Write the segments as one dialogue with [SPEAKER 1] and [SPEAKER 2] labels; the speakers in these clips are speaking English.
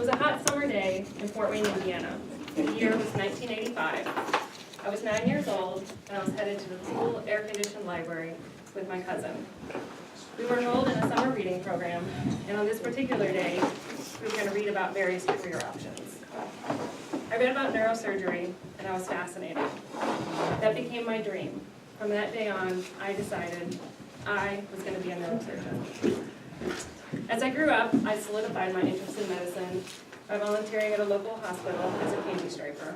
[SPEAKER 1] was a hot summer day in Fort Wayne, Indiana. The year was 1985. I was 9 years old, and I was headed to the cool, air-conditioned library with my cousin. We were enrolled in a summer reading program, and on this particular day, we were going to read about various career options. I read about neurosurgery, and I was fascinated. That became my dream. From that day on, I decided I was going to be a neurosurgeon. As I grew up, I solidified my interest in medicine by volunteering at a local hospital as a candy striper.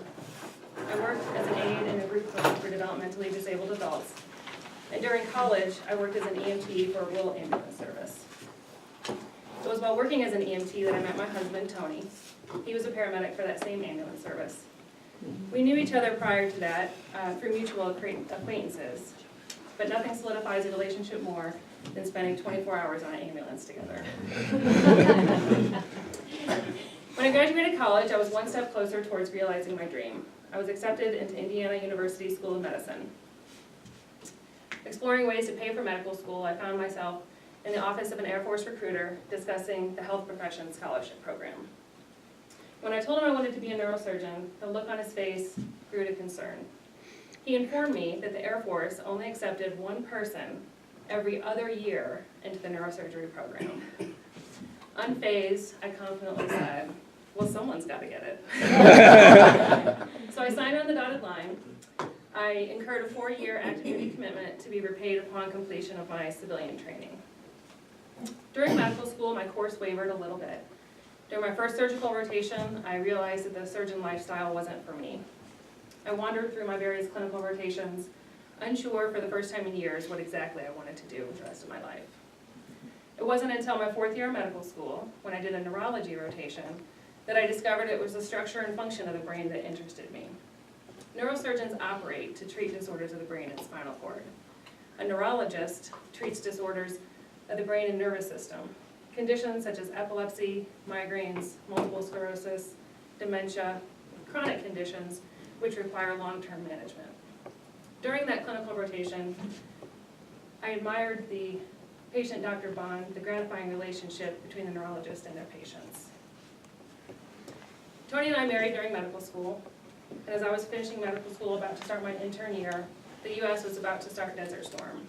[SPEAKER 1] I worked as an aide in a group home for developmentally disabled adults. And during college, I worked as an EMT for a rural ambulance service. It was while working as an EMT that I met my husband, Tony. He was a paramedic for that same ambulance service. We knew each other prior to that through mutual acquaintances, but nothing solidifies a relationship more than spending 24 hours on an ambulance together. When I graduated college, I was one step closer towards realizing my dream. I was accepted into Indiana University School of Medicine. Exploring ways to pay for medical school, I found myself in the office of an Air Force recruiter discussing the Health Professions Scholarship Program. When I told him I wanted to be a neurosurgeon, the look on his face grew to concern. He informed me that the Air Force only accepted one person every other year into the neurosurgery program. Unfazed, I confidently said, well, someone's got to get it. So I signed on the dotted line. I incurred a 4-year active duty commitment to be repaid upon completion of my civilian training. During medical school, my course wavered a little bit. During my first surgical rotation, I realized that the surgeon lifestyle wasn't for me. I wandered through my various clinical rotations, unsure for the first time in years what exactly I wanted to do with the rest of my life. It wasn't until my 4th year of medical school, when I did a neurology rotation, that I discovered it was the structure and function of the brain that interested me. Neurosurgeons operate to treat disorders of the brain and spinal cord. A neurologist treats disorders of the brain and nervous system, conditions such as epilepsy, migraines, multiple sclerosis, dementia, chronic conditions which require long-term management. During that clinical rotation, I admired the patient-doctor bond, the gratifying relationship between the neurologist and their patients. Tony and I married during medical school, and as I was finishing medical school, about to start my intern year, the U.S. was about to start Desert Storm.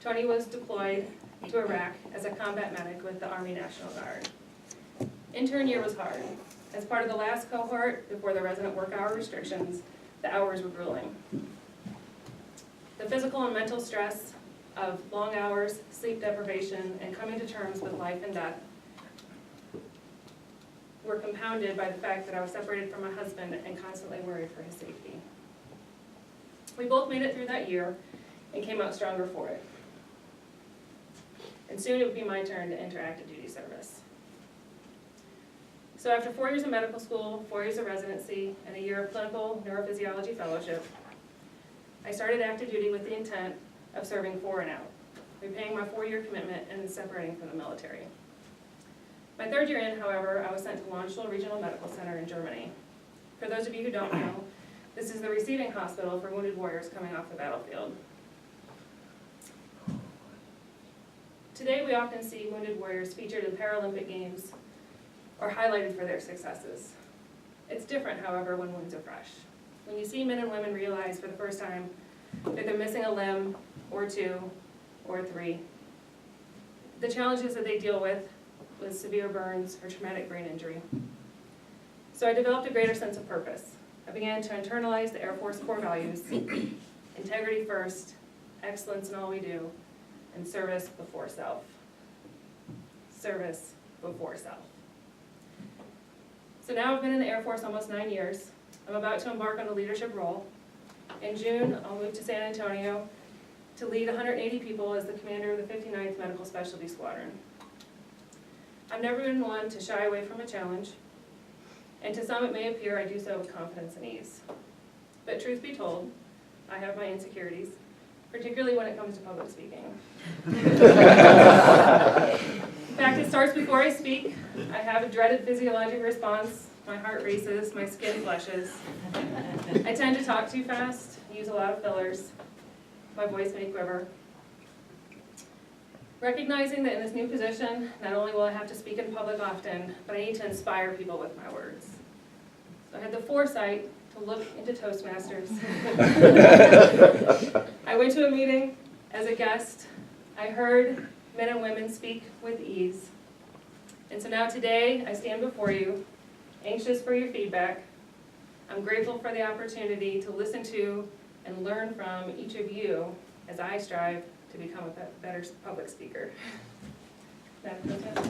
[SPEAKER 1] Tony was deployed to Iraq as a combat medic with the Army National Guard. Intern year was hard. As part of the last cohort, before the resident work hour restrictions, the hours were grueling. The physical and mental stress of long hours, sleep deprivation, and coming to terms with life and death were compounded by the fact that I was separated from my husband and constantly worried for his safety. We both made it through that year and came out stronger for it. And soon it would be my turn to enter active duty service. So after 4 years of medical school, 4 years of residency, and a year of clinical neurophysiology fellowship, I started active duty with the intent of serving 4 and out, repaying my 4-year commitment and separating from the military. My 3rd year in, however, I was sent to Landstuhl Regional Medical Center in Germany. For those of you who don't know, this is the receiving hospital for wounded warriors coming off the battlefield. Today we often see wounded warriors featured in Paralympic Games or highlighted for their successes. It's different, however, when wounds are fresh. When you see men and women realize for the first time that they're missing a limb, or 2, or 3, the challenges that they deal with severe burns or traumatic brain injury. So I developed a greater sense of purpose. I began to internalize the Air Force core values: integrity first, excellence in all we do, and service before self. Service before self. So now I've been in the Air Force almost 9 years. I'm about to embark on a leadership role. In June, I'll move to San Antonio to lead 180 people as the commander of the 59th Medical Specialty Squadron. I've never been one to shy away from a challenge, and to some it may appear I do so with confidence and ease. But truth be told, I have my insecurities, particularly when it comes to public speaking. In fact, it starts before I speak. I have a dreaded physiologic response. My heart races, my skin flushes. I tend to talk too fast, use a lot of fillers. My voice may quiver. Recognizing that in this new position, not only will I have to speak in public often, but I need to inspire people with my words. So I had the foresight to look into Toastmasters. I went to a meeting as a guest. I heard men and women speak with ease. And so now today, I stand before you, anxious for your feedback. I'm grateful for the opportunity to listen to and learn from each of you as I strive to become a better public speaker. Madam President.